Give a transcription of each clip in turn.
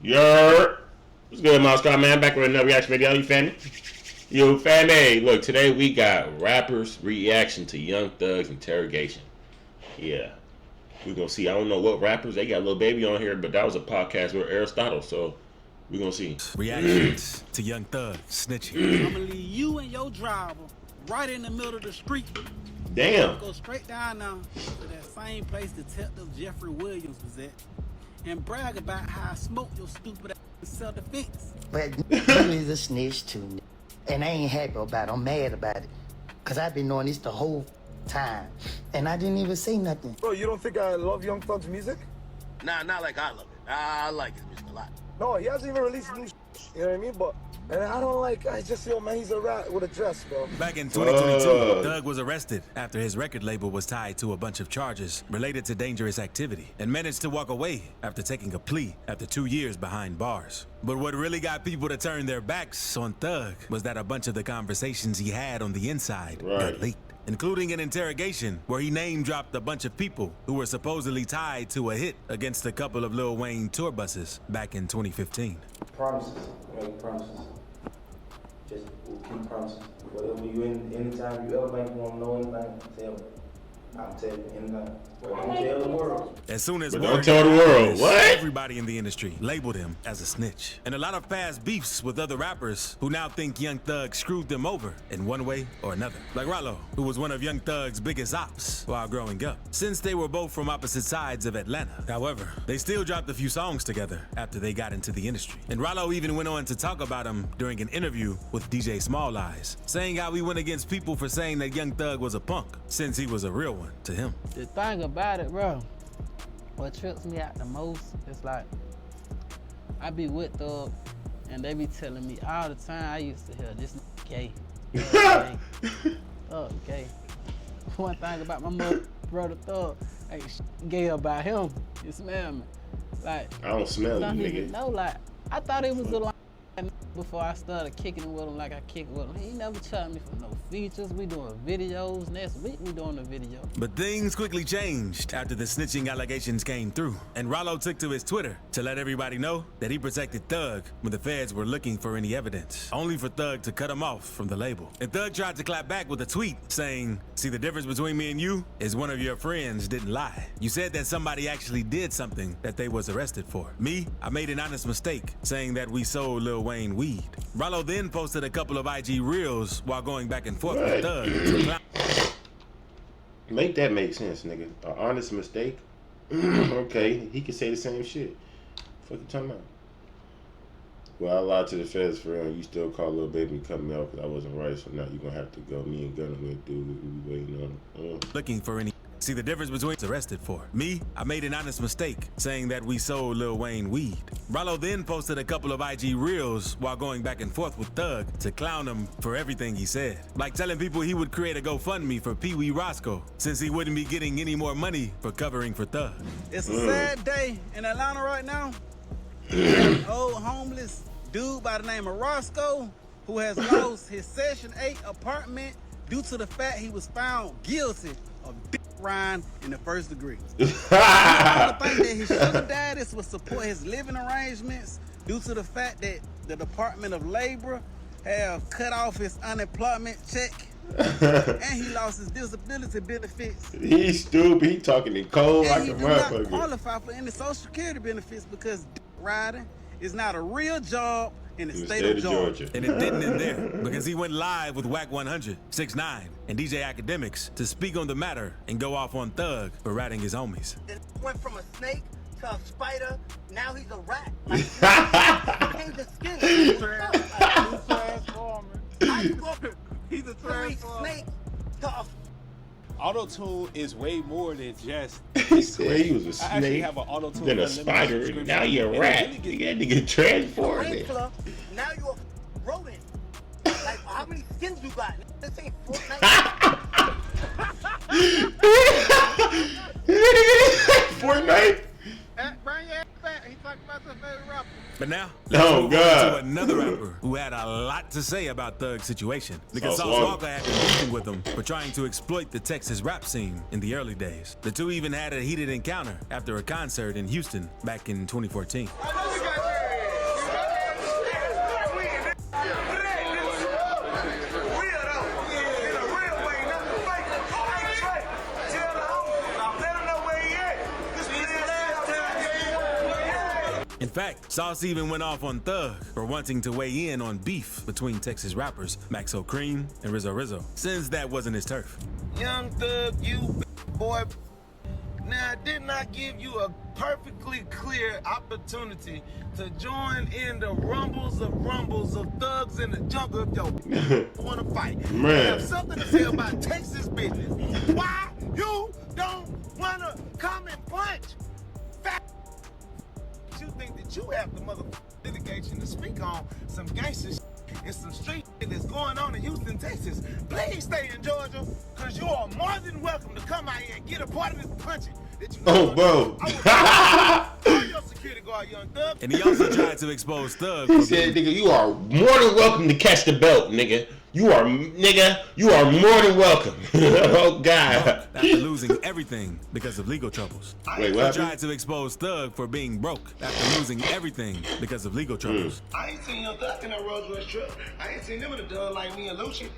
Yer. What's good, Moscow man? Back with another reaction video. You fan me? You fan me? Look, today we got rappers' reaction to Young Thug's Interrogation. Yeah. We're going to see. I don't know what rappers. They got Lil Baby on here, but that was a podcast with Aristotle, so we're going to see. Reactions to Young Thug snitching. I'm going to leave you and your driver right in the middle of the street. Damn. Go straight down now to that same place Detective Jeffrey Williams was at and brag about how I smoked your stupid ass in self-defense. But you is a snitch too, and I ain't happy about it. I'm mad about it, because I've been knowing this the whole time, and I didn't even say nothing. Bro, you don't think I love Young Thug's music? Nah, not like I love it. I like his music a lot. No, he hasn't even released new you know what I mean? But, and I don't like, I just, yo, man, he's a rat with a dress, bro. Back in 2022, Thug was arrested after his record label was tied to a bunch of charges related to dangerous activity and managed to walk away after taking a plea after 2 years behind bars. But what really got people to turn their backs on Thug was that a bunch of the conversations he had on the inside got leaked, including an interrogation where he name-dropped a bunch of people who were supposedly tied to a hit against a couple of Lil Wayne tour buses back in 2015. Promises, make promises. Just keep promises. Whatever you anytime you ever think you want to know anything, tell me. I'll tell you anything. But don't tell the world. As soon as don't tell the world, what? Everybody in the industry labeled him as a snitch. And a lot of past beefs with other rappers who now think Young Thug screwed them over in one way or another. Like Rollo, who was one of Young Thug's biggest ops while growing up, since they were both from opposite sides of Atlanta. However, they still dropped a few songs together after they got into the industry. And Rollo even went on to talk about him during an interview with DJ Small Eyes, saying how he went against people for saying that Young Thug was a punk, since he was a real one to him. The thing about it, bro, what trips me out the most is like, I be with Thug and they be telling me all the time, I used to hear this gay. Thug gay. Thug gay. One thing about my mother, brother Thug, ain't gay about him. You smell me? Like, I don't smell you, nigga. No, like, I thought it was a line before I started kicking it with him like I kicked with him. He never charged me for no features. We doing videos. Next week we doing a video. But things quickly changed after the snitching allegations came through. And Rollo took to his Twitter to let everybody know that he protected Thug when the feds were looking for any evidence, only for Thug to cut him off from the label. And Thug tried to clap back with a tweet saying, "See, the difference between me and you is one of your friends didn't lie. You said that somebody actually did something that they was arrested for. Me, I made an honest mistake saying that we sold Lil Wayne weed." Rollo then posted a couple of IG reels while going back and forth with Thug. Make that make sense, nigga. An honest mistake? Okay, he can say the same shit. Fuck you talking about? Well, I lied to the feds for real, and you still call Lil Baby coming out because I wasn't right, so now you're gonna have to go. Me and Gunna will do we waiting on. Looking for any. See, the difference between arrested for. Me, I made an honest mistake saying that we sold Lil Wayne weed. Rollo then posted a couple of IG reels while going back and forth with Thug to clown him for everything he said. Like telling people he would create a GoFundMe for Pee Wee Roscoe since he wouldn't be getting any more money for covering for Thug. It's a sad day in Atlanta right now. An old homeless dude by the name of Roscoe who has lost his Section 8 apartment due to the fact he was found guilty of Ryan in the first degree. The think that his sugar daddies would support his living arrangements due to the fact that the Department of Labor have cut off his unemployment check and he lost his disability benefits. He's stupid. He talking in code like a motherfucker. And he do not qualify for any Social Security benefits because riding is not a real job in the state of Georgia. And it didn't end there, because he went live with Whack 100, 6ix9ine, and DJ Academics to speak on the matter and go off on Thug for ratting his homies. It went from a snake to a spider, now he's a rat. Like, the skin. He's a transformer. He's a transformer. Snake to a Auto-tune is way more than just. He said he was a snake. I actually have an auto-tune. Then a spider. Now you're a rat. You had to get transformed. Now you're a rodent. Like, how many skins you got? This ain't Fortnite. Fortnite? Bring your ass back. He talking about the favorite rapper. But now, oh let's move on to another rapper who had a lot to say about Thug's situation, because Sauce Walka had been beefing with him for trying to exploit the Texas rap scene in the early days. The two even had a heated encounter after a concert in Houston back in 2014. I know we got In fact, Sauce even went off on Thug for wanting to weigh in on beef between Texas rappers Maxo Cream and Rizzo, since that wasn't his turf. Young Thug, you boy. Now, didn't I give you a perfectly clear opportunity to join in the rumbles of thugs in the jungle if y'all want to fight? Man. I have something to say about Texas business. Why you don't want to come and punch? You think that you have the litigation to speak on some gangster shit and some street shit that's going on in Houston, Texas. Please stay in Georgia, because you are more than welcome to come out here and get a part of this punching that you Oh, bro. I your security guard, Young Thug. And he also tried to expose Thug. He said, nigga, you are more than welcome to catch the belt, nigga. You are more than welcome. Oh, God. After losing everything because of legal troubles. Wait, He what? tried to expose Thug for being broke after losing everything because of legal troubles. I ain't seen Young Thug in that Rolls Royce truck. I ain't seen them in a dun like me and Lucci.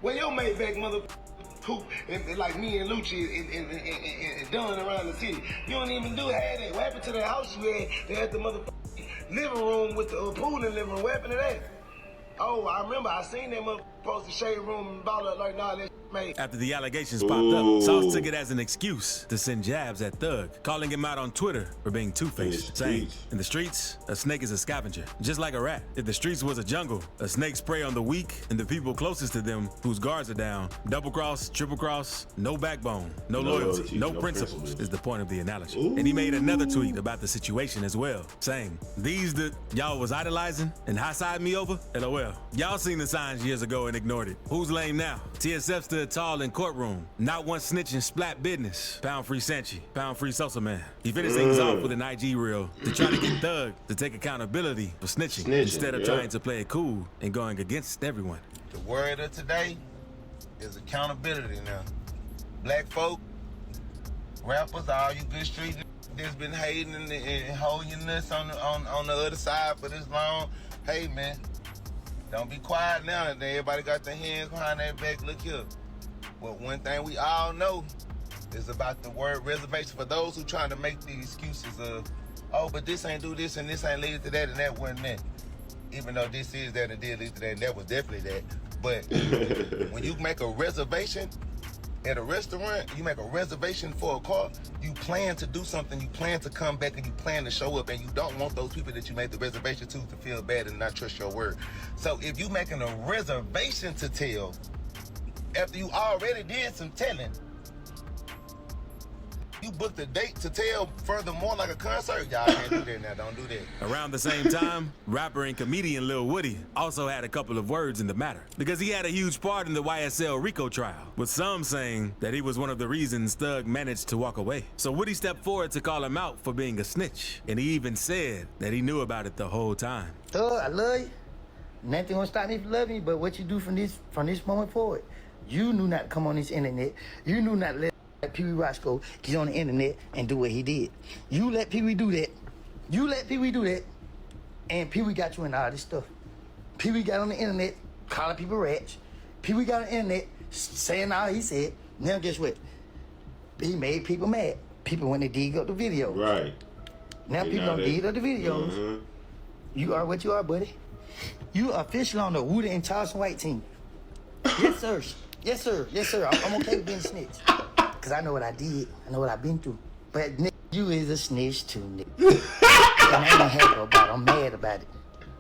When your Maybach mother poop and like me and Lucci and done around the city, you don't even do half that. What happened to that house you had? They had the living room with the pool in the living room. What happened to that? Oh, I remember. I seen them post the shade room and ball up like, nah, that made. After the allegations popped up, Sauce took it as an excuse to send jabs at Thug, calling him out on Twitter for being two-faced, saying, in the streets, a snake is a scavenger, just like a rat. If the streets was a jungle, a snakes prey on the weak and the people closest to them whose guards are down. Double cross, triple cross, no backbone, no loyalty, no principles is the point of the analogy. Ooh. And he made another tweet about the situation as well, saying, these that y'all was idolizing and high-side me over? LOL. Y'all seen the signs years ago and ignored it. Who's lame now? TSF stood tall in courtroom. Not one snitching splat business. Pound free Sanchi. Pound free Sosa Man. He finished things off with an IG reel to try to get Thug to take accountability for snitching instead of trying to play it cool and going against everyone. The word of today is accountability now. Black folk, rappers, all you good street that's been hating and holding your nuts on the other side for this long. Hey, man. Don't be quiet now that everybody got their hands behind their back. Look here. Well, one thing we all know is about the word reservation. For those who trying to make the excuses of, oh, but this ain't do this and this ain't lead to that and that wasn't that. Even though this is that and did lead to that and that was definitely that. But when you make a reservation at a restaurant, you make a reservation for a car, you plan to do something, you plan to come back and you plan to show up, and you don't want those people that you made the reservation to feel bad and not trust your word. So if you making a reservation to tell, after you already did some telling, you booked a date to tell furthermore like a concert, y'all can't do that now, don't do that. Around the same time, rapper and comedian Lil Woody also had a couple of words in the matter because he had a huge part in the YSL RICO trial, with some saying that he was one of the reasons Thug managed to walk away. So Woody stepped forward to call him out for being a snitch, and he even said that he knew about it the whole time. Thug, I love you. Nothing gonna stop me from loving you, but what you do from this moment forward. You knew not to come on this internet. You knew not to let Pee Wee Roscoe get on the internet and do what he did. You let Pee Wee do that. You let Pee Wee do that. And Pee Wee got you in all this stuff. Pee Wee got on the internet calling people rats. Pee Wee got on the internet saying all he said. Now guess what? He made people mad. People when they dig up the videos. Right. Now people don't dig up the videos. You are what you are, buddy. You are official on the Woody and Charleston White team. Yes, sir. Yes, sir. Yes, sir. I'm okay with being a snitch. Cause I know what I did. I know what I've been through. But nigga, you is a snitch too, nigga. And I ain't happy about it. I'm mad about it.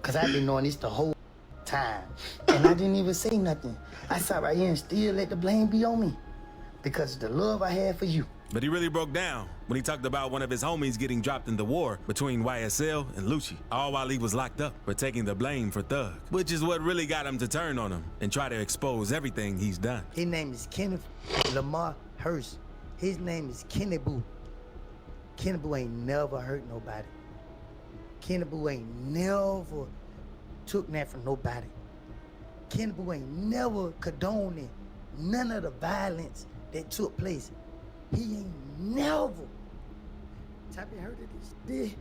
Cause I've been knowing this the whole time. And I didn't even say nothing. I sat right here and still let the blame be on me. Because of the love I had for you. But he really broke down when he talked about one of his homies getting dropped in the war between YSL and Lucci, all while he was locked up for taking the blame for Thug, which is what really got him to turn on him and try to expose everything he's done. His name is Kenneth Lamar Hurst. His name is Kenny Boo. Kenny Boo ain't never hurt nobody. Kenny Boo ain't never took that from nobody. Kenny Boo ain't never condoning none of the violence that took place. He ain't never. Have you heard of this?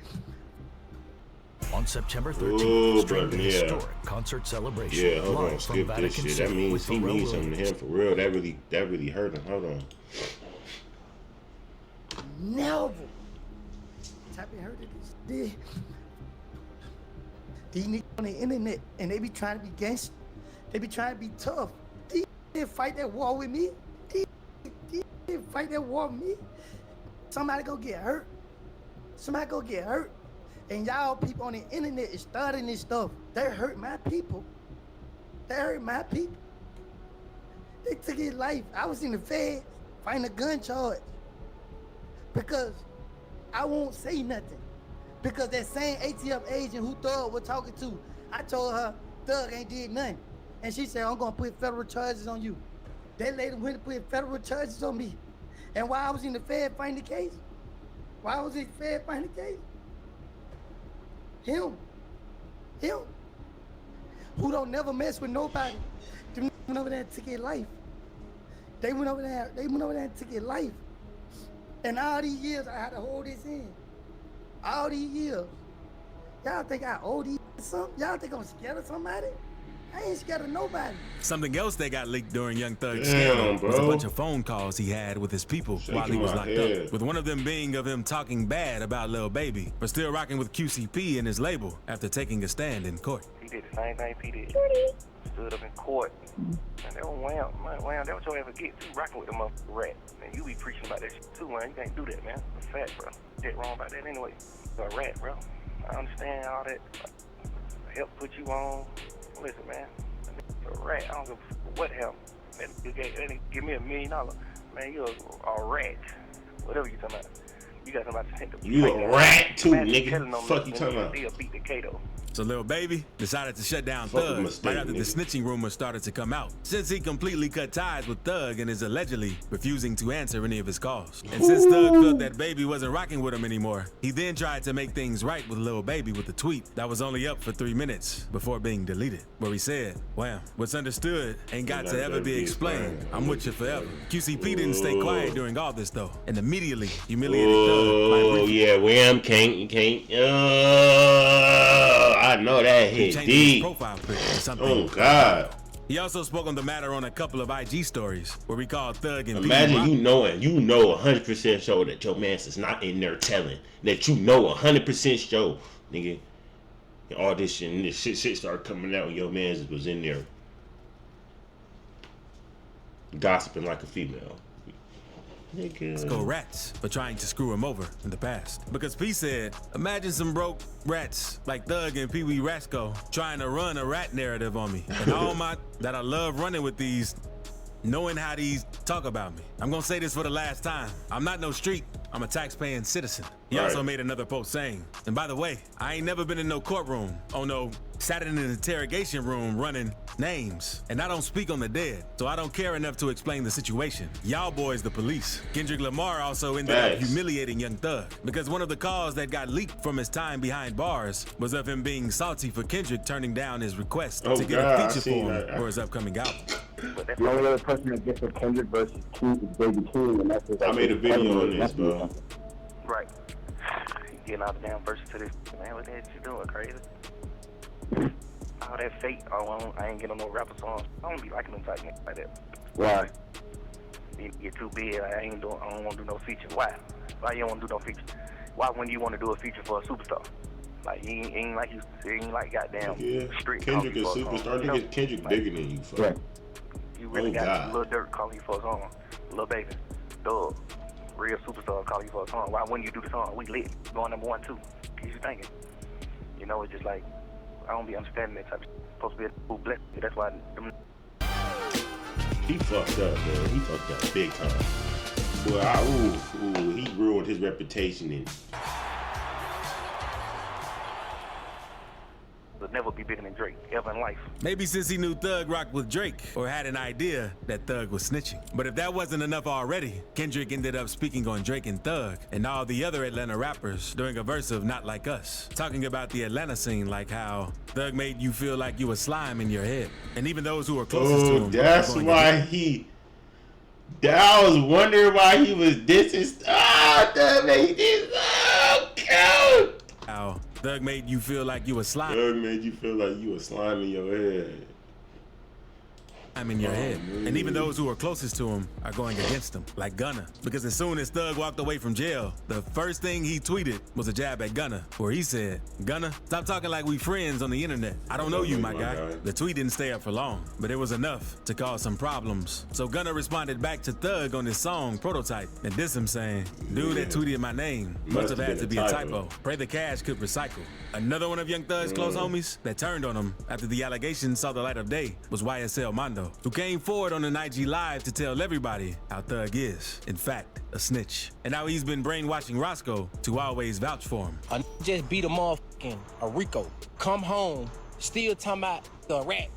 On September 13th, stream the historic concert celebration. Yeah, hold on, skip this shit. That means he means something to him for real. That really hurt him. Hold on. Never. type of heard of this. These niggas on the internet, and they be trying to be gangster. They be trying to be tough. These didn't fight that war with me. These didn't fight that war with me. Somebody go get hurt. Somebody go get hurt. And y'all people on the internet is starting this stuff. They hurt my people. They hurt my people. They took his life. I was in the Fed fighting a gun charge. Because I won't say nothing. Because that same ATF agent who Thug was talking to, I told her, Thug ain't did nothing. And she said, I'm gonna put federal charges on you. That lady went to put federal charges on me. And while I was in the Fed fighting the case, while I was in the Fed fighting the case, him, who don't never mess with nobody, them went over there and took his life. They went over there and took his life. And all these years, I had to hold this in. All these years. Y'all think I owe these something? Y'all think I'm scared of somebody? I ain't scared of nobody. Something else that got leaked during Young Thug's scandal was a bunch of phone calls he had with his people while he was locked up. With one of them being of him talking bad about Lil Baby, but still rocking with QCP and his label after taking a stand in court. He did the same thing P did. Stood up in court. And they were wham, that what you ever get too, rocking with the motherfucking rat. Man, you be preaching about that shit too, man. You can't do that, man. It's a fact, bro. Dead wrong about that anyway. You're a rat, bro. I understand all that. Help put you on. Listen, man. A rat. I don't give a what help. That nigga give me $1 million. Man, you're a rat. Whatever you talking about. You got somebody to take the You a rat too, nigga. Fuck you talking about. They'll beat the Kato. So Lil Baby decided to shut down Thug right after the snitching rumors started to come out, since he completely cut ties with Thug and is allegedly refusing to answer any of his calls. And since Thug felt that Baby wasn't rocking with him anymore, he then tried to make things right with Lil Baby with a tweet that was only up for 3 minutes before being deleted, where he said, "Wham, what's understood ain't got to ever be explained. I'm with you forever." QCP didn't stay quiet during all this though, and immediately humiliated Thug. Oh yeah, Wham can't. I know that hit deep. Profile pic or something. Oh God. He also spoke on the matter on a couple of IG stories where we called Thug and imagine you know 100% sure that your man is not in there telling that 100% sure, nigga. All this shit and this shit started coming out when your man was in there gossiping like a female. Let's go rats for trying to screw him over in the past. Because P said, imagine some broke rats like Thug and Pee Wee Rasco trying to run a rat narrative on me. And all that I love running with these, knowing how these talk about me. I'm gonna say this for the last time. I'm not no street, I'm a tax-paying citizen. He also made another post saying, and by the way, I ain't never been in no courtroom, sat in an interrogation room running names, and I don't speak on the dead, so I don't care enough to explain the situation. Y'all boys the police. Kendrick Lamar also ended up humiliating Young Thug because one of the calls that got leaked from his time behind bars was of him being salty for Kendrick turning down his request to get a feature for him for his upcoming album. The only other person that gets with Kendrick versus King is Baby King, and that's I made a video on this, bro. Right. Getting all the damn verses to this, man. What the hell you doing, crazy? All that fake, I ain't getting no rapper songs. I don't be liking them type niggas like that. Why? You get too big, I don't want to do no feature. Why? Why you don't want to do no feature? Why when you want to do a feature for a superstar? Like, you ain't like goddamn street. Kendrick is superstar. Nigga, Kendrick bigger than you, fuck. You really got Lil Durk calling you for a song. Lil Baby, Dub, real superstar calling you for a song. Why wouldn't you do the song? We lit, going number 1, 2. What you thinking? It's just like, I don't be understanding that type of shit. Supposed to be a blessed. That's why them. He fucked up, man. He fucked up big time. Well, he ruined his reputation and will never be bigger than Drake ever in life. Maybe since he knew Thug rocked with Drake or had an idea that Thug was snitching. But if that wasn't enough already, Kendrick ended up speaking on Drake and Thug and all the other Atlanta rappers during a verse of Not Like Us, talking about the Atlanta scene, like how Thug made you feel like you were slime in your head. And even those who were closest to him. That's why I was wondering why he was dissing. Thug made this so cute. How Thug made you feel like you were slime. Thug made you feel like you were slime in your head. I'm in your head. And even those who are closest to him are going against him, like Gunna. Because as soon as Thug walked away from jail, the first thing he tweeted was a jab at Gunna, where he said, "Gunna, stop talking like we friends on the internet. I don't know you, my guy." The tweet didn't stay up for long, but it was enough to cause some problems. So Gunna responded back to Thug on his song, Prototype, and dissed him saying, "Dude that tweeted my name must have had to be a typo. Pray the cash could recycle." Another one of Young Thug's close homies that turned on him after the allegations saw the light of day was YSL Mondo, who came forward on an IG Live to tell everybody how Thug is, in fact, a snitch. And how he's been brainwashing Roscoe to always vouch for him. I just beat a motherfucking a Rico. Come home, still talking about the rat.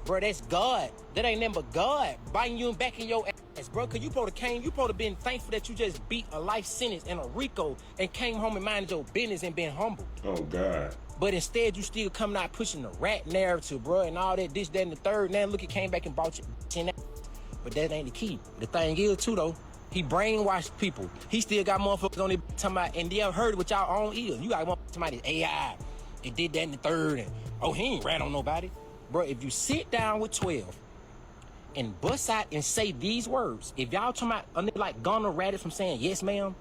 Bro, that's God. That ain't nothing but God biting you back in your ass, bro. Cause you supposed to been thankful that you just beat a life sentence in a Rico and came home and minded your business and been humble. Oh God. But instead, you still coming out pushing the rat narrative, bro, and all that, this, that, and the third. Now look, he came back and bought you in that. But that ain't the key. The thing is, too, though, he brainwashed people. He still got motherfuckers on there talking about, and they have heard it with y'all own ears. You got motherfuckers talking about AI, and did that and the third, and oh, he ain't rat on nobody. Bro, if you sit down with 12 and bust out and say these words, if y'all talking about a nigga like Gunna ratted from saying yes, ma'am,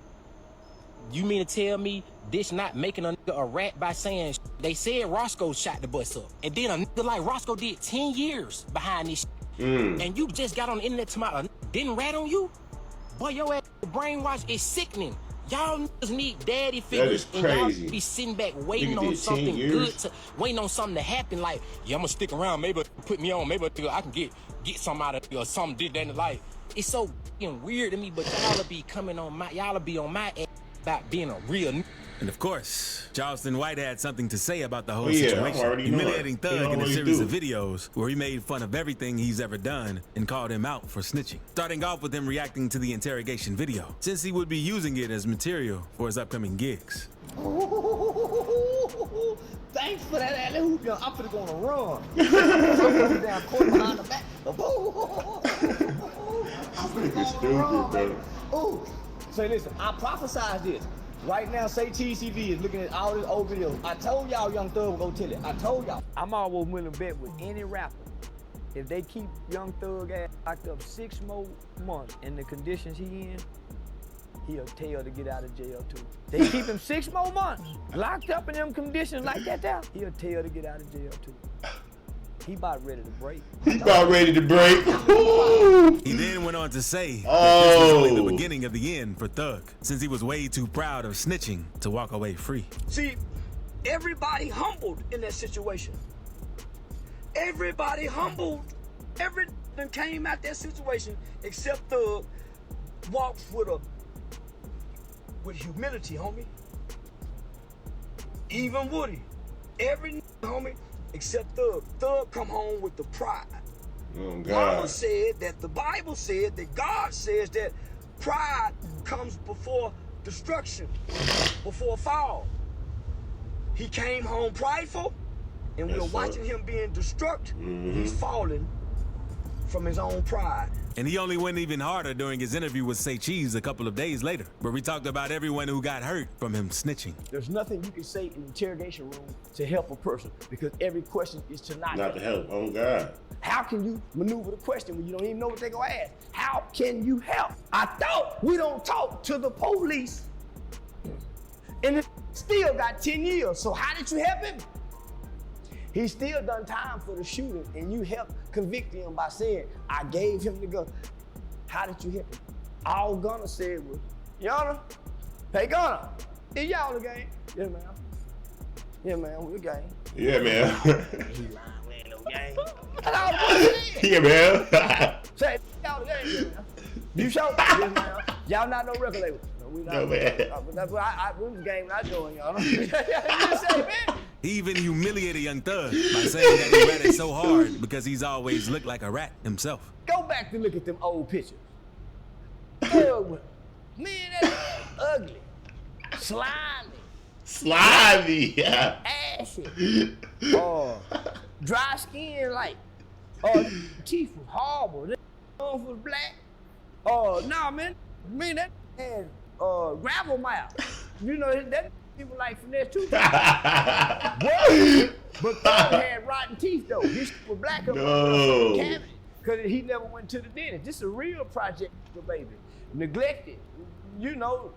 you mean to tell me this not making a nigga a rat by saying they said Roscoe shot the bus up, and then a nigga like Roscoe did 10 years behind this and you just got on the internet to my didn't rat on you? Boy, your ass brainwash is sickening. Y'all niggas need daddy figures, and y'all be sitting back waiting on something good, waiting on something to happen. Like, yeah, I'm gonna stick around. Maybe put me on. Maybe I can get something out of it, or something did that in the life. It's so weird to me, but y'all be coming on my, y'all be on my ass about being a real. And of course, Charleston White had something to say about the whole situation, humiliating Thug in a series of videos where he made fun of everything he's ever done and called him out for snitching. Starting off with him reacting to the interrogation video, since he would be using it as material for his upcoming gigs. Thanks for that alley-oop. I'm finna go on a run. I'm finna down court behind the back. I'm finna go on a run, baby. Ooh. Say, listen, I prophesied this. Right now, say TCV is looking at all this old videos. I told y'all Young Thug would go tell it. I told y'all. I'm always willing to bet with any rapper. If they keep Young Thug ass locked up 6 more months in the conditions he in, he'll tell to get out of jail too. They keep him 6 more months locked up in them conditions like that there, he'll tell to get out of jail too. He about ready to break. He about ready to break. He then went on to say that this was only the beginning of the end for Thug, since he was way too proud of snitching to walk away free. See, everybody humbled in that situation. Everybody humbled. Everything came out that situation except Thug walks with humility, homie. Even Woody. Every homie except Thug. Thug come home with the pride. Oh, God. The Bible said that God says that pride comes before destruction, before fall. He came home prideful, and we're watching him being destruct. He's falling from his own pride. And he only went even harder during his interview with Say Cheese a couple of days later, where we talked about everyone who got hurt from him snitching. There's nothing you can say in the interrogation room to help a person, because every question is to not to help. Oh, God. How can you maneuver the question when you don't even know what they're gonna ask? How can you help? I thought we don't talk to the police, and it still got 10 years, so how did you help him? He still done time for the shooting, and you helped convict him by saying, I gave him the gun. How did you help him? All Gunna said was, Yana, hey Gunna, is y'all the game? Yeah, man. Yeah, man, we the game. Yeah, man. He lying, we ain't no game. That's all the yeah, man. Say, y'all the game, yeah, man. You show? Yeah, man. Y'all not no record label. No, we not. No, man. That's why we was the game not doing, y'all. You say, man. He even humiliated Young Thug by saying that he ratted so hard because he's always looked like a rat himself. Go back to look at them old pictures. Thug, man, that's ugly, slimy, yeah, ashy, dry skin, like, teeth was horrible. That was black. Nah, man, that had gravel mouth. You know that. People like finesse too. But Thug had rotten teeth though. His shit was black up No. in the cavity. Cause he never went to the dentist. This is a real project for baby. Neglected. You know,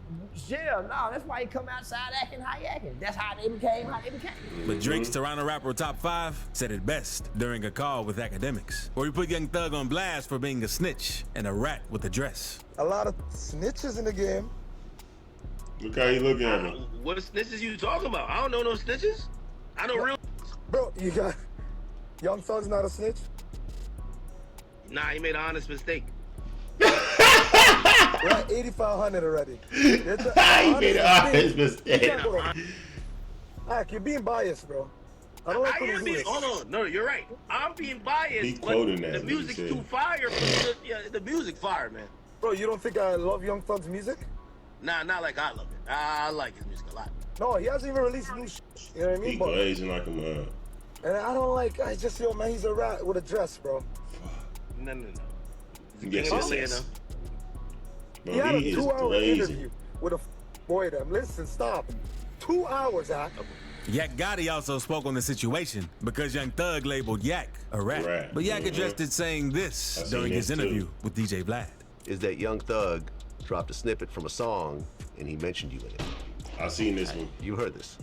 yeah, no, that's why he come outside acting how he acting. That's how they became how they became. But Drake's Toronto Rapper Top 5 said it best during a call with academics, where he put Young Thug on blast for being a snitch and a rat with a dress. A lot of snitches in the game. Look how he looking at me. What snitches you talking about? I don't know no snitches. I know real. Bro, you got Young Thug's not a snitch? Nah, he made an honest mistake. We're at 8,500 already. He made an honest mistake. Alrick, you're being biased, bro. I don't like when you do this. Hold on, no, you're right. I'm being biased. He quoting that. The music's too fire. The music fire, man. Bro, you don't think I love Young Thug's music? Nah, not like I love it. I like his music a lot. No, he hasn't even released new shit. You know what I mean? He glazing like a mug. And I don't like, I just, yo, man, he's a rat with a dress, bro. No. Yes. He had a 2-hour interview with a boy them. Listen, stop. 2 hours, Ak. Yak Gotti also spoke on the situation because Young Thug labeled Yak a rat. But Yak addressed it saying this during his interview with DJ Vlad. Is that Young Thug dropped a snippet from a song and he mentioned you in it. I seen this one. You heard this.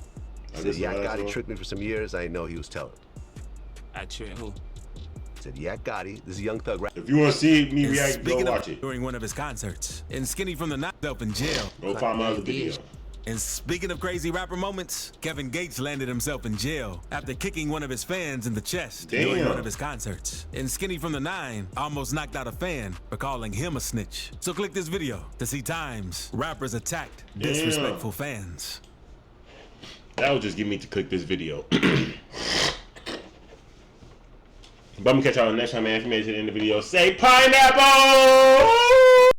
Said Yak Gotti tricked me for some years. I didn't know he was telling. I tricked who? Said Yak Gotti. This is Young Thug rap. If you want to see me react, go watch it. During one of his concerts, and Skinny from the Knocked Up in jail. Go find my other video. And speaking of crazy rapper moments, Kevin Gates landed himself in jail after kicking one of his fans in the chest during one of his concerts. And Skinny from the 9 almost knocked out a fan for calling him a snitch. So click this video to see times rappers attacked disrespectful fans. That would just get me to click this video. But I'm gonna catch y'all next time, man. If you made it to the end of the video, say pineapple!